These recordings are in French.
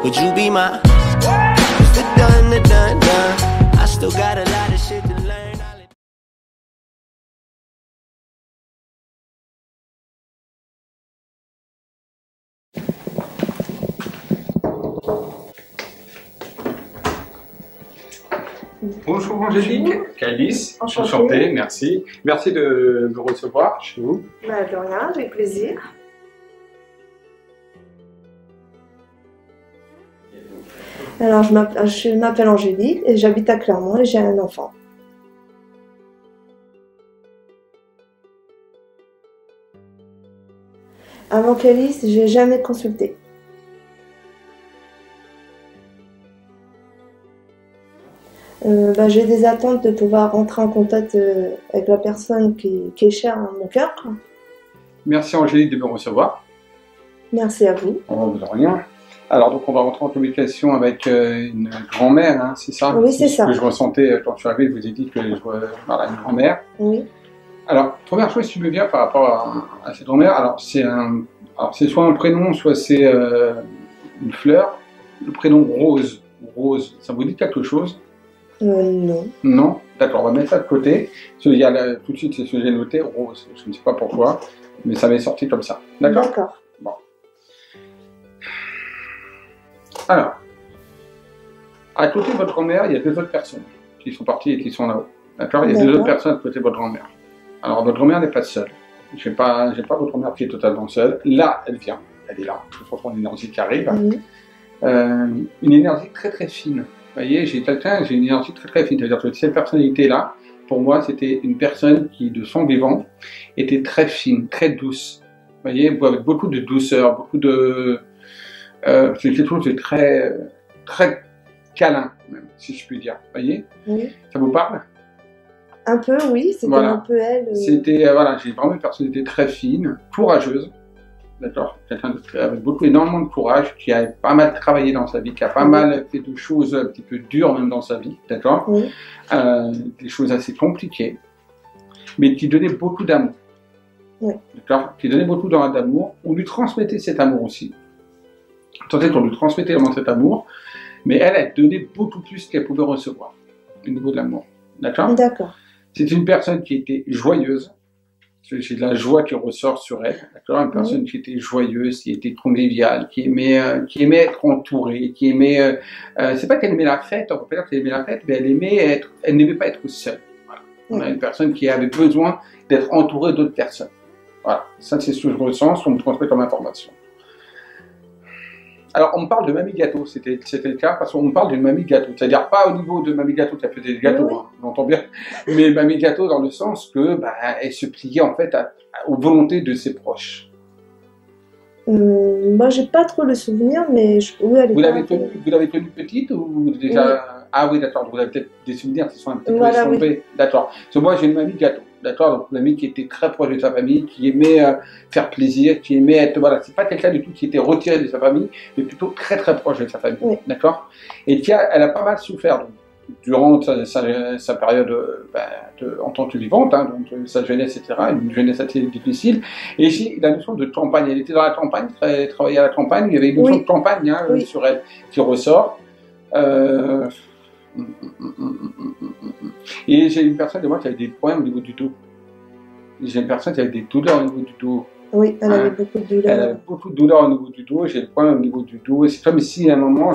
Would you be my? It's the done, the done, done. I still got a lot of shit to learn. Bonjour Angélique, Calice, enchanté, merci. Merci de me recevoir chez vous. Bah, de rien, avec plaisir. Alors, je m'appelle Angélique et j'habite à Clermont et j'ai un enfant. Avant Calice, j'ai jamais consulté. J'ai des attentes de pouvoir rentrer en contact avec la personne qui est chère à mon cœur. Merci Angélique de me recevoir. Merci à vous. De rien. Alors donc on va rentrer en communication avec une grand-mère, hein, c'est ça? Oui, c'est ça. Ce que je ressentais quand je suis arrivé, je vous ai dit que je voilà, une grand-mère. Oui. Alors, première chose, si tu veux bien, par rapport à cette grand-mère, alors c'est soit un prénom, soit c'est une fleur. Le prénom Rose. Rose, ça vous dit quelque chose? Non. Non? D'accord, on va mettre ça de côté. Il y a tout de suite, c'est ce que j'ai noté, Rose. Je ne sais pas pourquoi, mais ça m'est sorti comme ça. D'accord? D'accord. Bon. Alors, à côté de votre grand-mère, il y a deux autres personnes qui sont parties et qui sont là-haut. D'accord? Il y a deux autres personnes à côté de votre grand-mère. Alors, votre grand-mère n'est pas seule. Je n'ai pas votre grand-mère qui est totalement seule. Là, elle vient. Elle est là. Je retrouve une énergie qui arrive. Une énergie très très fine. Vous voyez, j'ai une énergie très très fine. C'est-à-dire que cette personnalité-là, pour moi, c'était une personne qui, de son vivant, était très fine, très douce. Vous voyez, avec beaucoup de douceur, beaucoup de... c'est quelque chose de très, très câlin, même, si je puis dire. Vous voyez? Oui. Ça vous parle? Un peu, oui. C'était voilà. Un peu elle. C'était, voilà, j'ai vraiment une personnalité très fine, courageuse. D'accord, quelqu'un avec énormément de courage, qui a pas mal travaillé dans sa vie, qui a pas mal fait de choses un petit peu dures même dans sa vie, d'accord, des choses assez compliquées, mais qui donnait beaucoup d'amour, d'accord, qui donnait beaucoup d'amour. On lui transmettait cet amour aussi. Peut-être qu'on lui transmettait vraiment cet amour, mais elle donnait beaucoup plus qu'elle pouvait recevoir au niveau de l'amour, d'accord. D'accord. C'est une personne qui était joyeuse. J'ai de la joie qui ressort sur elle, d'accord. Une personne qui était joyeuse, qui était conviviale, qui aimait être entourée, qui aimait. C'est pas qu'elle aimait la fête, on peut pas dire qu'elle aimait la fête, mais elle n'aimait pas être seule. Voilà. On a une personne qui avait besoin d'être entourée d'autres personnes. Voilà, ça c'est ce que je ressens, ce qu'on me transmet comme information. Alors, on me parle de mamie gâteau, c'était le cas, parce qu'on me parle d'une mamie gâteau. C'est-à-dire pas au niveau de mamie gâteau qui a fait des gâteaux, hein, on entend bien, mais mamie gâteau dans le sens que elle se pliait en fait aux volontés de ses proches. Moi, j'ai pas trop le souvenir, mais oui, elle est. Vous l'avez tenue petite ou déjà? Ah oui, d'accord, vous avez peut-être des souvenirs qui sont un petit peu estompés. D'accord. Parce que moi, j'ai une mamie gâteau. D'accord, donc une mamie qui était très proche de sa famille, qui aimait faire plaisir, qui aimait être, voilà, c'est pas quelqu'un du tout qui était retiré de sa famille, mais plutôt très très proche de sa famille, d'accord. Et elle a pas mal souffert durant sa période en tant que vivante, hein, donc sa jeunesse, etc., une jeunesse assez difficile. Et ici, la notion de campagne, elle était dans la campagne, elle travaillait à la campagne, il y avait une notion de campagne hein, sur elle qui ressort. Et j'ai une personne de moi qui avait des problèmes au niveau du dos. J'ai une personne qui avait des douleurs au niveau du dos. Oui, elle avait beaucoup de douleurs. Elle avait beaucoup de douleurs au niveau du dos. J'ai des problèmes au niveau du dos. Et c'est comme si à un moment,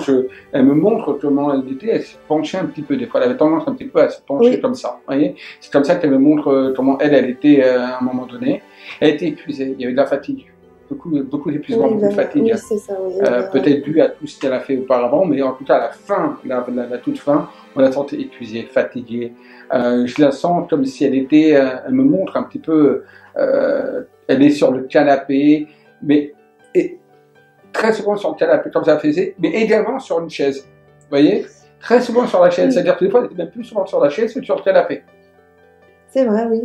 elle me montre comment elle était. Elle s'est penchée un petit peu. Des fois, elle avait tendance un petit peu à se pencher comme ça. Vous voyez, c'est comme ça qu'elle me montre comment elle était à un moment donné. Elle était épuisée. Il y avait de la fatigue. Beaucoup d'épuisement, beaucoup de fatigue. Oui, c'est ça, oui. Peut-être dû à tout ce qu'elle a fait auparavant, mais en tout cas à la fin, la toute fin, on la sentait épuisée, fatiguée. Je la sens comme si elle me montre un petit peu, elle est sur le canapé, mais très souvent sur le canapé comme ça faisait, mais également sur une chaise. Vous voyez, très souvent sur la chaise, c'est-à-dire que des fois elle était même plus souvent sur la chaise que sur le canapé. C'est vrai, oui.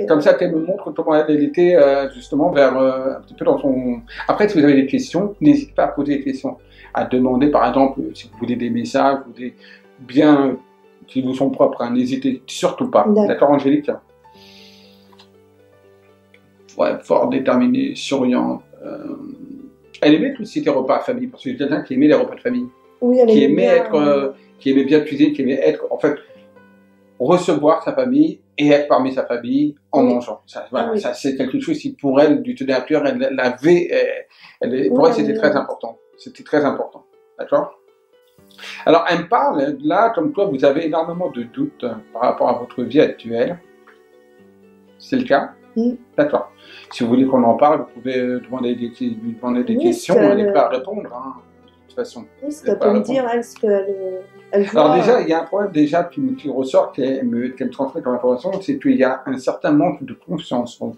Comme ça qu'elle me montre comment elle était justement vers un petit peu dans son... Après, si vous avez des questions, n'hésitez pas à poser des questions, à demander par exemple si vous voulez des messages, vous voulez bien qui vous sont propres, hein, n'hésitez surtout pas. D'accord, Angélique? Ouais, fort, déterminée, souriante, Elle aimait tout ce qui était repas à famille, parce que c'est quelqu'un qui aimait les repas de famille, Oui, elle qui aimait aimait bien, être, qui aimait bien cuisiner, qui aimait être, en fait, recevoir sa famille et être parmi sa famille en Oui. mangeant. Ça, voilà, Oui. ça c'est quelque chose qui pour elle lui tenait à cœur. Elle l'avait, pour Oui, elle c'était très important. C'était très important, d'accord. Alors elle me parle là, comme toi, vous avez énormément de doutes par rapport à votre vie actuelle. C'est le cas? Oui. D'accord. Si vous voulez qu'on en parle, vous pouvez lui demander des Oui, questions. parce Elle est que- prête à répondre, hein, de toute façon. Oui, ce Elle est qu'elle prête à peut me répondre. dire, elle, ce qu'elle voit. Alors déjà, il y a un problème déjà qui ressort, qu'elle me transmet comme information, c'est qu'il y a un certain manque de confiance. Vous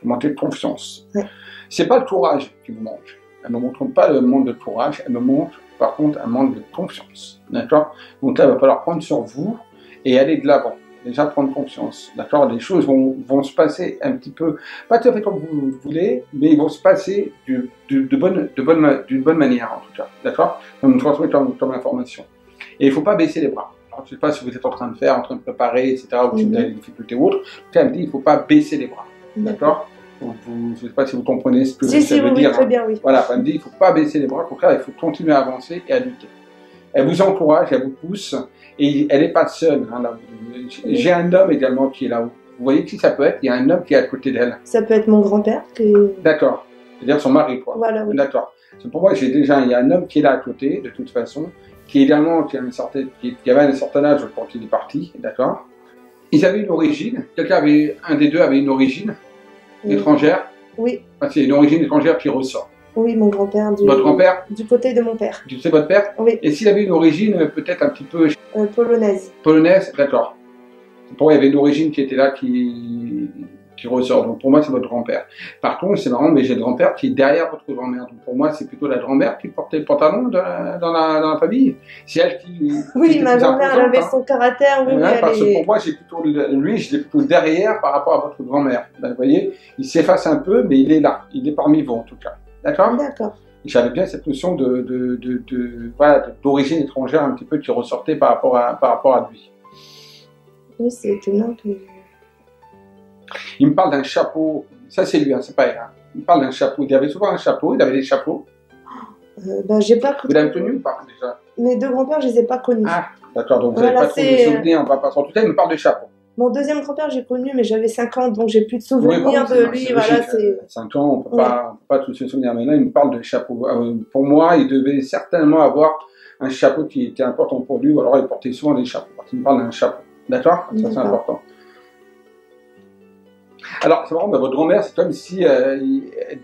manquez de confiance. Ouais. C'est pas le courage qui vous manque. Elle ne me montre pas le manque de courage, elle me montre par contre un manque de confiance. D'accord? Donc là, il va falloir prendre sur vous et aller de l'avant. Déjà prendre confiance. D'accord? Les choses vont se passer un petit peu, pas tout à fait comme vous le voulez, mais ils vont se passer d'une bonne manière en tout cas. D'accord? Donc me transmettre comme information. Et il ne faut pas baisser les bras. Alors, je ne sais pas si vous êtes en train de faire, en train de préparer, etc., ou si vous avez des difficultés ou autres. Elle me dit, il ne faut pas baisser les bras. D'accord? Je ne sais pas si vous comprenez ce que Si, ça si, veut oui, dire. très bien, oui. Voilà, elle me dit, il ne faut pas baisser les bras. Au contraire, il faut continuer à avancer et à lutter. Elle vous encourage, elle vous pousse, et elle n'est pas seule. Hein, là. J'ai un homme également qui est là-haut. Vous voyez qui ça peut être? Il y a un homme qui est à côté d'elle. Ça peut être mon grand-père qui... D'accord. C'est-à-dire son mari, quoi. Voilà, oui. D'accord. Pour moi, il y a un homme qui est là à côté, de toute façon, qui également, qui avait un certain âge quand il est parti, d'accord. Ils avaient une origine, un des deux avait une origine étrangère. Oui, Enfin, c'est une origine étrangère qui ressort. oui, mon grand-père. Votre grand-père, Du côté de mon père. c'est votre père? Oui, Et s'il avait une origine peut-être un petit peu polonaise. polonaise, d'accord. Pour moi, il y avait une origine qui était là, qui ressort. Donc pour moi, c'est votre grand-père. Par contre, c'est marrant, mais j'ai le grand-père qui est derrière votre grand-mère. Donc pour moi, c'est plutôt la grand-mère qui portait le pantalon dans la famille. C'est elle qui... Oui, était ma plus grand-mère, elle imposante, avait hein. son caractère, oui, Ouais, oui, parce elle que est... pour moi, je l'ai plutôt derrière par rapport à votre grand-mère. Vous voyez, il s'efface un peu, mais il est là. Il est parmi vous, en tout cas. D'accord? D'accord. J'avais bien cette notion d'origine étrangère un petit peu qui ressortait par rapport à lui. Oui, c'est étonnant que... Il me parle d'un chapeau, ça c'est lui, hein, c'est pas elle. Hein. Il me parle d'un chapeau, il avait souvent un chapeau, il avait des chapeaux. Ben, j'ai pas... Vous l'avez tenu ou pas déjà? Mes deux grands-pères, je les ai pas connus. Ah, d'accord, donc vous Voilà, n'avez pas trop de c'est- souvenirs, on va pas s'en douter, il me parle de chapeau. Mon deuxième grand-père, j'ai connu, mais j'avais 5 ans, donc j'ai plus de souvenirs Oui, bon, de lui. Voilà, logique, c'est... 5 ans, on peut pas tous se souvenir, mais là il me parle de chapeau. Pour moi, il devait certainement avoir un chapeau qui était important pour lui, ou alors il portait souvent des chapeaux, parce qu'il me parle d'un chapeau. D'accord? Ça c'est D'accord. important. Alors, c'est marrant, mais votre grand-mère, c'est comme si elle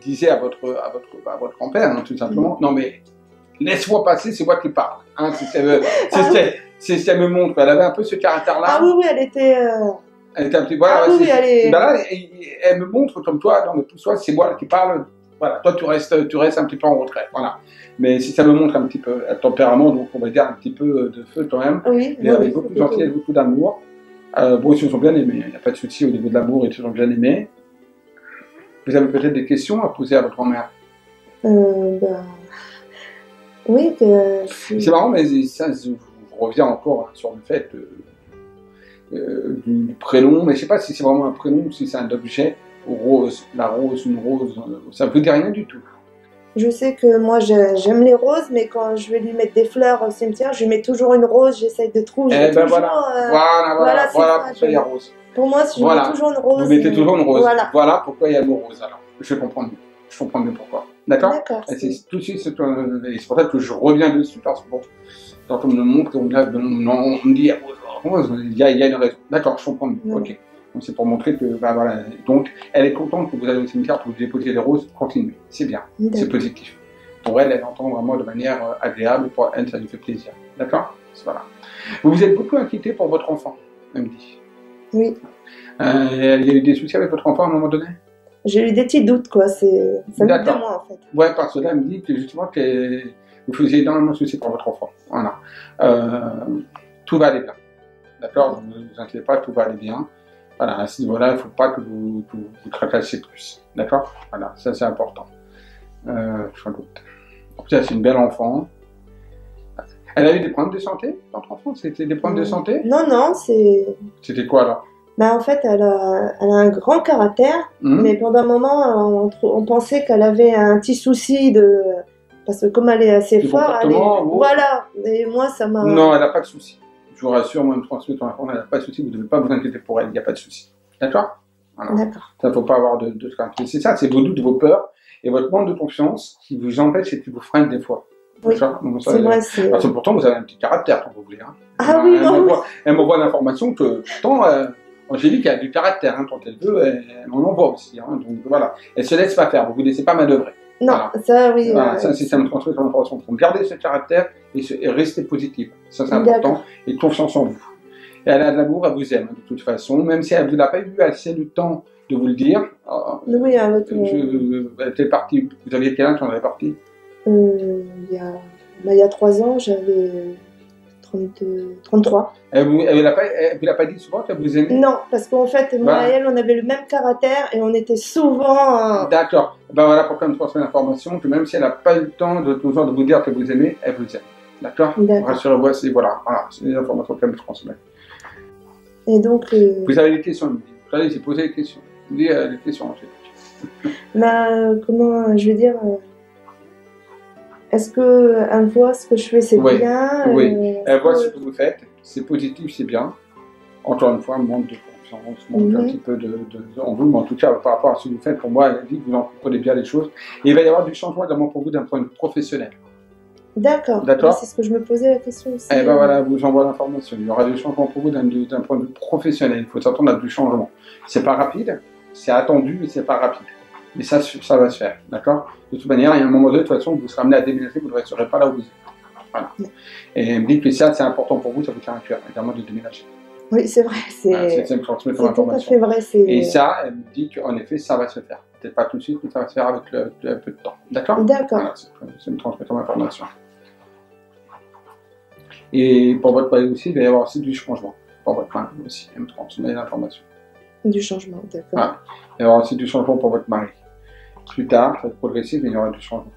disait à votre grand-père, hein, tout simplement, non mais, laisse-moi passer, c'est moi qui parle. Hein, c'est ce qu'elle me montre. Elle avait un peu ce caractère-là. Ah oui, oui, elle était... Elle était un petit, voilà, Ah oui, oui, elle est... ben là, elle me montre comme toi, non mais pousse-toi, c'est moi qui parle. Voilà, toi tu restes un petit peu en retrait. Voilà. Mais si ça me montre un petit peu un tempérament, donc on va dire un petit peu de feu quand même. Oui, Mais avec beaucoup de gentillesse, beaucoup d'amour. Bon, ils se sont bien aimés, il n'y a pas de souci au niveau de l'amour, ils se sont bien aimés. Vous avez peut-être des questions à poser à votre grand-mère? Ben... Oui, que... C'est marrant, mais ça, je reviens encore sur le fait du prénom, mais je ne sais pas si c'est vraiment un prénom ou si c'est un objet. Rose, la rose, une rose, ça ne vous dit rien du tout. Je sais que moi j'aime les roses, mais quand je vais lui mettre des fleurs au cimetière, je lui mets toujours une rose, j'essaye de trouver. Eh ben toujours, voilà, c'est ça, pourquoi il y a rose. Pour moi, je Voilà. mets toujours une rose. Vous mettez toujours une rose. Voilà. Pourquoi il y a le mot rose alors. Je comprends mieux. Je comprends mieux pourquoi. D'accord? D'accord. Et c'est tout de suite, c'est pour ça que je reviens dessus, parce que bon, quand on me montre, on me dit rose, il y a une raison. D'accord, je comprends mieux. Non. Ok. Donc c'est pour montrer que, ben voilà. Donc, elle est contente que vous allez au cimetière, que vous déposiez des roses, continuez. C'est bien. C'est positif. Pour elle, elle entend vraiment de manière agréable, pour elle, ça lui fait plaisir. D'accord? Voilà. Vous vous êtes beaucoup inquiété pour votre enfant, elle me dit. Oui. Il y a eu des soucis avec votre enfant à un moment donné? J'ai eu des petits doutes, quoi. Ça me de moi, en fait. Ouais, parce que là, elle me dit que justement, que vous faisiez énormément de soucis pour votre enfant. Voilà. Tout va aller bien. D'accord? Ne vous inquiétez pas, tout va aller bien. Voilà, à ce niveau-là, il ne faut pas que vous tracassiez plus. D'accord? Voilà, ça c'est important. Sans doute. En plus, c'est une belle enfant. Elle a eu des problèmes de santé, votre enfant? C'était des problèmes de santé? Non, non, c'est... C'était quoi alors? Bah, en fait, elle a un grand caractère, mais pendant un moment, on pensait qu'elle avait un petit souci de... Parce que comme elle est assez forte, voilà, et moi, ça m'a... Non, elle n'a pas de souci. Je vous rassure, moi, je me transmets ton information, elle n'a pas de souci, vous ne devez pas vous inquiéter pour elle, il n'y a pas de souci. D'accord? Voilà. D'accord. Ça, il ne faut pas avoir de crainte. C'est ça, c'est vos doutes, vos peurs et votre manque de confiance qui vous empêche et qui vous freine des fois. Oui, c'est vrai. Parce que pourtant, vous avez un petit caractère, quand vous voulez. Hein. Ah oui, elle m'envoie l'information que, pourtant, Angélique a du caractère, hein, quand elle veut, elle en envoie aussi. Hein, donc voilà, elle se laisse pas faire, vous ne vous laissez pas manœuvrer. Non, voilà. Ça oui. Voilà, ça, c'est ça me transmet son information. Il faut garder ce caractère et rester positif. Ça, c'est important. Et confiance en vous. Et elle a de l'amour, elle vous aime, de toute façon, même si elle ne vous a pas eu assez de temps de vous le dire. Oui, avec elle était partie. Vous aviez quel âge quand elle est partie? Il y a 3 ans, j'avais 33. Elle vous l'a pas dit souvent qu'elle vous aimait? Non, parce qu'en fait, moi et elle, on avait le même caractère et on était souvent... D'accord. Ben voilà pourquoi elle me transmet l'information, que même si elle n'a pas eu le temps de vous dire que vous aimez, elle vous aime. D'accord? Rassurez-vous, c'est les informations qu'elle me transmet. Et donc... Vous avez des questions, vous allez poser des questions. Vous dites des questions, en fait. Comment, je veux dire... Est-ce qu'elle voit ce que je fais, c'est bien? Oui, elle voit ce que vous faites, c'est positif, c'est bien. Encore une fois, manque de confiance, manque un petit peu en vous, mais en tout cas, par rapport à ce que vous faites, pour moi, elle dit que vous en comprenez bien les choses. Et il va y avoir du changement, également pour vous, d'un point de vue professionnel. D'accord. C'est ce que je me posais la question aussi. Eh ben voilà, j'envoie l'information. Il y aura du changement pour vous d'un point de vue professionnel. Il faut s'attendre à du changement. C'est pas rapide, c'est attendu, mais c'est pas rapide. Mais ça va se faire, d'accord? De toute manière, il y a un moment donné, de toute façon, vous serez amené à déménager, vous ne resterez pas là où vous êtes. Voilà. Et elle me dit que ça, c'est important pour vous, ça vous tient à cœur, également de déménager. Oui, c'est vrai, c'est tout à fait vrai. Et ça, elle me dit qu'en effet, ça va se faire. Peut-être pas tout de suite, mais ça va se faire avec un peu de temps. D'accord? D'accord. Voilà, c'est me transmettre l'information. Et pour votre mari aussi, il va y avoir aussi du changement. Pour votre mari aussi, elle me transmet l'information. Du changement, d'accord. Voilà. Il va y avoir aussi du changement pour votre mari. Plus tard, ça va être progressif, mais il y aura du changement.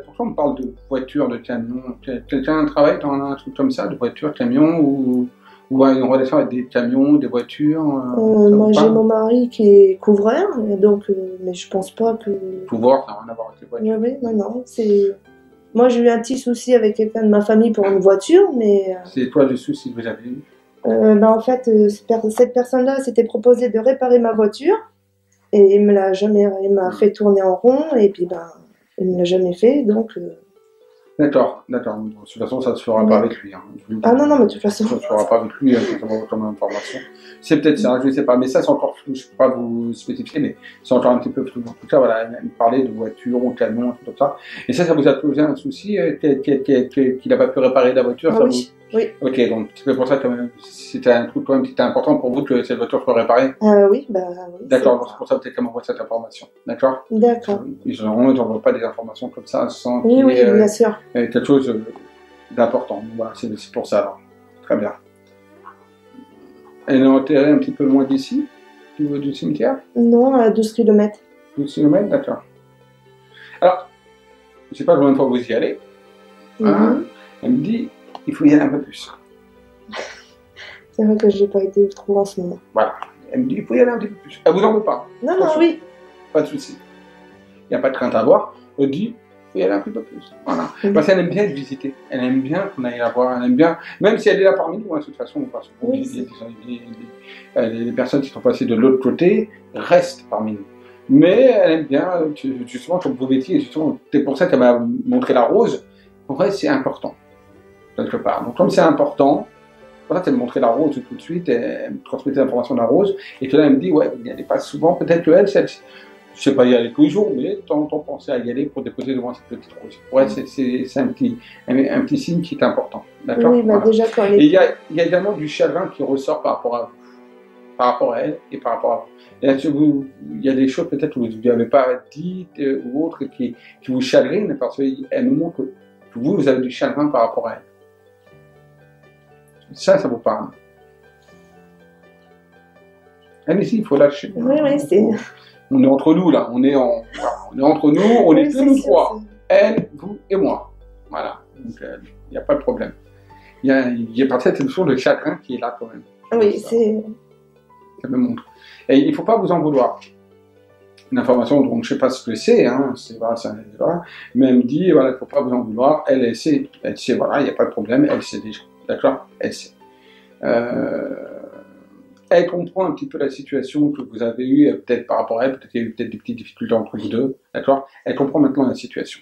Pourquoi on parle de voiture, de camion? Quelqu'un travaille dans un truc comme ça, de voiture, camion, ou a une relation avec des camions, des voitures? Moi, j'ai mon mari qui est couvreur, donc, mais je pense pas que... Pouvoir, ça n'a rien à voir avec les voitures. Oui, non, c'est... Moi, j'ai eu un petit souci avec quelqu'un de ma famille pour une voiture, mais... C'est quoi le souci que vous avez eu? En fait, cette personne-là s'était proposé de réparer ma voiture, et il m'a fait tourner en rond, et puis il me l'a jamais fait, donc... D'accord. De toute façon, ça ne se fera pas avec lui. Hein. Ah non, mais de toute façon... Ça ne se fera pas avec lui, comme information. C'est peut-être ça, je ne sais pas, mais ça c'est encore flou, je ne peux pas vous spécifier, mais c'est encore un petit peu flou. En tout cas, voilà, il parlait de voiture ou camion, tout comme ça. Et ça vous a posé un souci qu'il n'a pas pu réparer la voiture? Ah, oui. Oui. Ok, donc c'est pour ça que c'était un truc quand même qui était important pour vous que cette voiture soit réparée? Oui, oui. D'accord, c'est pour ça peut-être qu'elle m'envoie cette information. D'accord? D'accord. Ils n'envoient pas des informations comme ça sans qu'il y ait bien sûr. Quelque chose d'important. Voilà, c'est pour ça alors. Très bien. Elle est enterrée un petit peu loin d'ici, du cimetière? Non, à 12 km. 12 km, d'accord. Alors, je ne sais pas combien de fois vous y allez. Elle me dit, il faut y aller un peu plus. C'est vrai que je n'ai pas été trop en ce moment. Voilà. Elle me dit, il faut y aller un petit peu plus. Elle vous en veut pas? Non, oui. Pas de souci. Il n'y a pas de crainte à avoir. Elle dit, il faut y aller un petit peu plus. Voilà. Parce qu'elle aime bien être visitée. Elle aime bien qu'on aille la voir. Elle aime bien, même si elle est là parmi nous, hein, de toute façon, parce que les personnes qui sont passées de l'autre côté restent parmi nous. Mais elle aime bien, justement, comme vous métiers, justement, c'est pour ça qu'elle m'a montré la rose. Pour elle, c'est important. Quelque part. Donc, comme c'est important, pour ça qu'elle me montrait la rose tout de suite, elle me transmettait l'information de la rose, et que là, elle me dit, ouais, vous n'y allez pas souvent, peut-être qu'elle, je ne sais pas y aller tous les jours, mais de temps en temps, pensez à y aller pour déposer devant cette petite rose. Pour elle, c'est un petit signe qui est important. D'accord? Oui, voilà. Déjà, quand Et il y a également du chagrin qui ressort par rapport à vous, par rapport à elle et par rapport à vous. Et là, il y a des choses peut-être que vous n'avez pas dites ou autres qui vous chagrinent, parce qu'elle me montre que vous avez du chagrin par rapport à elle. Ça vous parle. Allez-y, il faut lâcher. Oui, c'est... On est entre nous, là. On est entre nous, on est tous nous trois. Elle, vous et moi. Voilà. Donc, il n'y a pas de problème. Il y a peut-être une chose de chagrin qui est là, quand même. Oui, c'est Elle me montre. Et il ne faut pas vous en vouloir. Une information dont je ne sais pas ce que c'est, hein, voilà, mais elle me dit, voilà, il ne faut pas vous en vouloir. Elle sait, voilà, il n'y a pas de problème, elle sait déjà. D'accord? Elle sait. Elle comprend un petit peu la situation que vous avez eue, peut-être par rapport à elle, peut-être qu'il y a eu peut-être des petites difficultés entre vous deux, d'accord? Elle comprend maintenant la situation,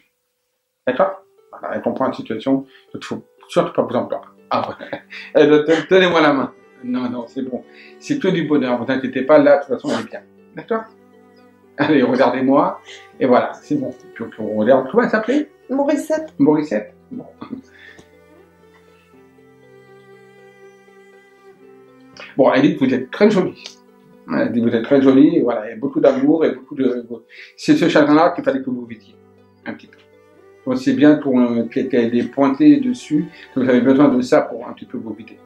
d'accord? Voilà, elle comprend la situation, il ne faut surtout pas vous en plaindre. Ah ouais, tenez-moi la main. Non, non, c'est bon. C'est que du bonheur, vous inquiétez pas, là, de toute façon, elle est bien. D'accord? Allez, regardez-moi, et voilà, c'est bon. Puis on regarde, comment elle s'appelait? Morissette. Morissette? Bon. Bon, elle dit que vous êtes très jolie. Elle dit que vous êtes très jolie, et voilà, il y a beaucoup d'amour et beaucoup de... C'est ce chagrin-là qu'il fallait que vous vidiez, un petit peu. Donc c'est bien qu'elle ait pointé dessus, que vous avez besoin de ça pour un petit peu vous vider.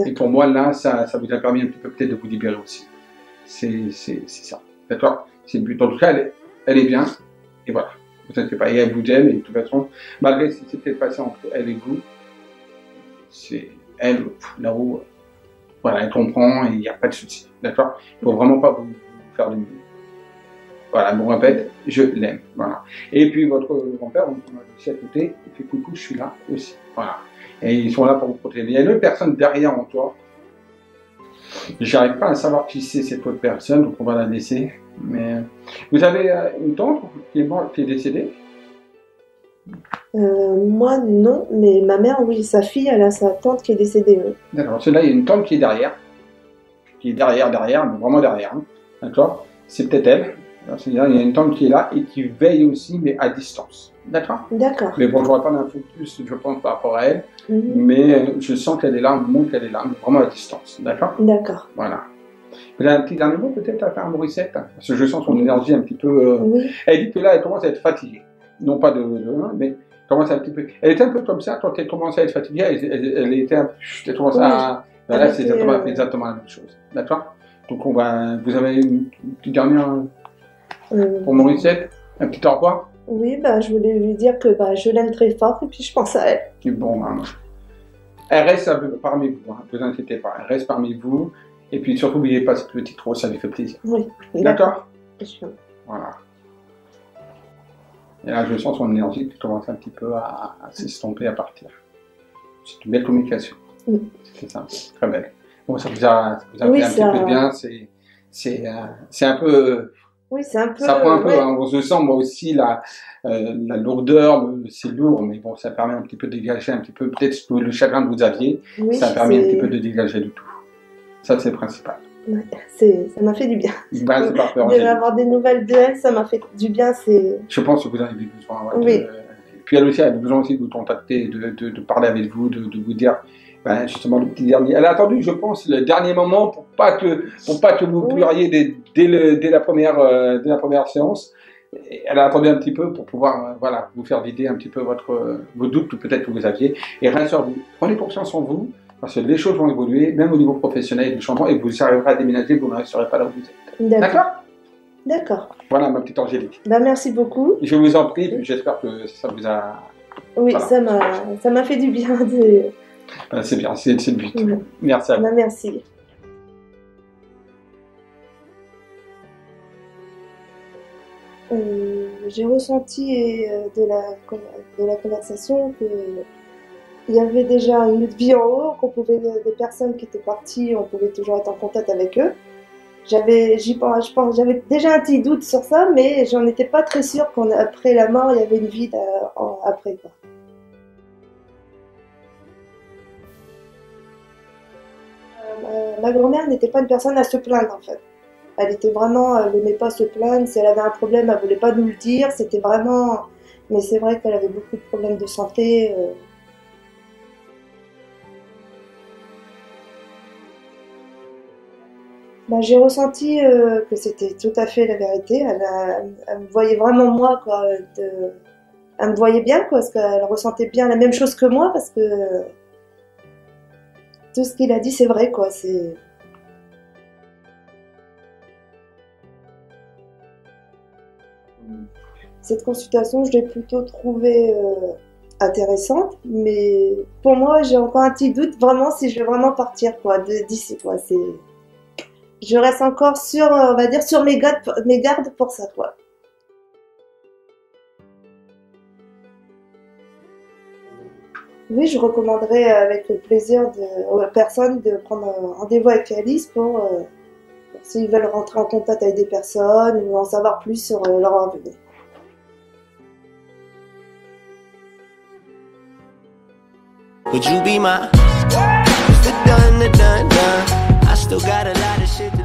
Et pour moi, là, ça vous a permis un petit peu peut-être de vous libérer aussi. C'est ça, d'accord? C'est le but. En tout cas, elle est bien, et voilà. Vous inquiétez pas, et elle vous aime, et de toute façon, malgré ce qui s'est peut-être passé entre elle et vous, c'est elle, là-haut... Voilà, elle comprend et il n'y a pas de souci, d'accord? Il ne faut vraiment pas vous faire de mieux. Voilà, bon, répète, je l'aime, voilà. Et puis votre grand-père, on a aussi à côté, il fait coucou, je suis là aussi, voilà. Et ils sont là pour vous protéger. Il y a une autre personne derrière en toi. J'arrive pas à savoir qui c'est cette autre personne, donc on va la laisser. Mais vous avez une tante qui est morte, qui est décédée? Moi non, mais ma mère, oui, sa fille, elle a sa tante qui est décédée. D'accord, là il y a une tante qui est derrière, mais vraiment derrière, hein. D'accord? C'est peut-être elle. Il y a une tante qui est là et qui veille aussi, mais à distance. D'accord? D'accord. Mais bon, je n'aurai pas d'infos plus, je pense, par rapport à elle, mais je sens qu'elle est là, on montre qu'elle est là, mais vraiment à distance. D'accord? D'accord. Voilà. Vous avez un petit dernier mot peut-être à faire à Morissette? Parce que je sens son énergie un petit peu... Oui. Elle dit que là, elle commence à être fatiguée. Non pas mais commence un petit peu... Elle était un peu comme ça quand elle commençait à être fatiguée, elle était un peu... Elle commençait à... Là, c'est exactement la même chose. D'accord? Donc on va... Vous avez une petite dernière pour Morissette? Un petit au revoir? Oui, bah, je voulais lui dire que bah, je l'aime très fort et puis je pense à elle. Et bon, hein, elle reste parmi vous, hein, ne vous inquiétez pas, elle reste parmi vous. Et puis surtout, n'oubliez pas cette petite rose, ça lui fait plaisir. Oui. D'accord? Voilà. Et là, je sens son énergie qui commence un petit peu à s'estomper, à partir. C'est une belle communication. Oui. C'est ça, très belle. Bon, ça vous a fait un petit peu de bien, c'est un peu... Oui, c'est un peu... Ça prend un peu, hein, on se sent, moi aussi, la lourdeur, c'est lourd, mais bon, ça permet un petit peu de dégager un petit peu, peut-être le chagrin que vous aviez, oui, ça permet un petit peu de dégager du tout. Ça, c'est le principal. Ouais, ça m'a fait du bien. Bah, c'est parfait. D'avoir des nouvelles de elle, ça m'a fait du bien. Je pense que vous en avez besoin. Ouais, oui. Puis elle aussi, elle a besoin aussi de vous contacter, de parler avec vous, de vous dire, ben, justement, le petit dernier. Elle a attendu, je pense, le dernier moment pour pas que vous pleuriez dès la première séance. Et elle a attendu un petit peu pour pouvoir, voilà, vous faire vider un petit peu vos doutes peut-être que vous aviez. Et rassurez-vous, prenez confiance en vous. Parce que les choses vont évoluer, même au niveau professionnel, du changement, et vous arriverez à déménager, vous ne resterez pas là où vous êtes. D'accord? D'accord. Voilà, ma petite Angélique. Bah, merci beaucoup. Je vous en prie, puis j'espère que ça vous a... Oui, voilà. ça m'a fait du bien. C'est bien, c'est le but. Merci à vous. Bah, merci. J'ai ressenti de la conversation que... Il y avait déjà une autre vie en haut, des personnes qui étaient parties, on pouvait toujours être en contact avec eux. J'avais déjà un petit doute sur ça, mais j'en étais pas très sûre qu'après la mort, il y avait une vie après, quoi. Ma grand-mère n'était pas une personne à se plaindre, en fait. Elle n'aimait pas se plaindre. Si elle avait un problème, elle voulait pas nous le dire. C'était vraiment... Mais c'est vrai qu'elle avait beaucoup de problèmes de santé. Bah, j'ai ressenti que c'était tout à fait la vérité. Elle me voyait vraiment moi, quoi. Elle me voyait bien, quoi, parce qu'elle ressentait bien la même chose que moi, parce que tout ce qu'il a dit, c'est vrai, quoi. Cette consultation, je l'ai plutôt trouvée intéressante, mais pour moi, j'ai encore un petit doute, vraiment, si je vais vraiment partir, quoi, d'ici, quoi. je reste encore sur, on va dire, sur mes gardes pour ça, quoi. Oui, je recommanderais avec plaisir aux personnes de prendre un rendez-vous avec Alice pour s'ils veulent rentrer en contact avec des personnes ou en savoir plus sur leur avenir. Would you be my? It's the done, I still got a lot of shit to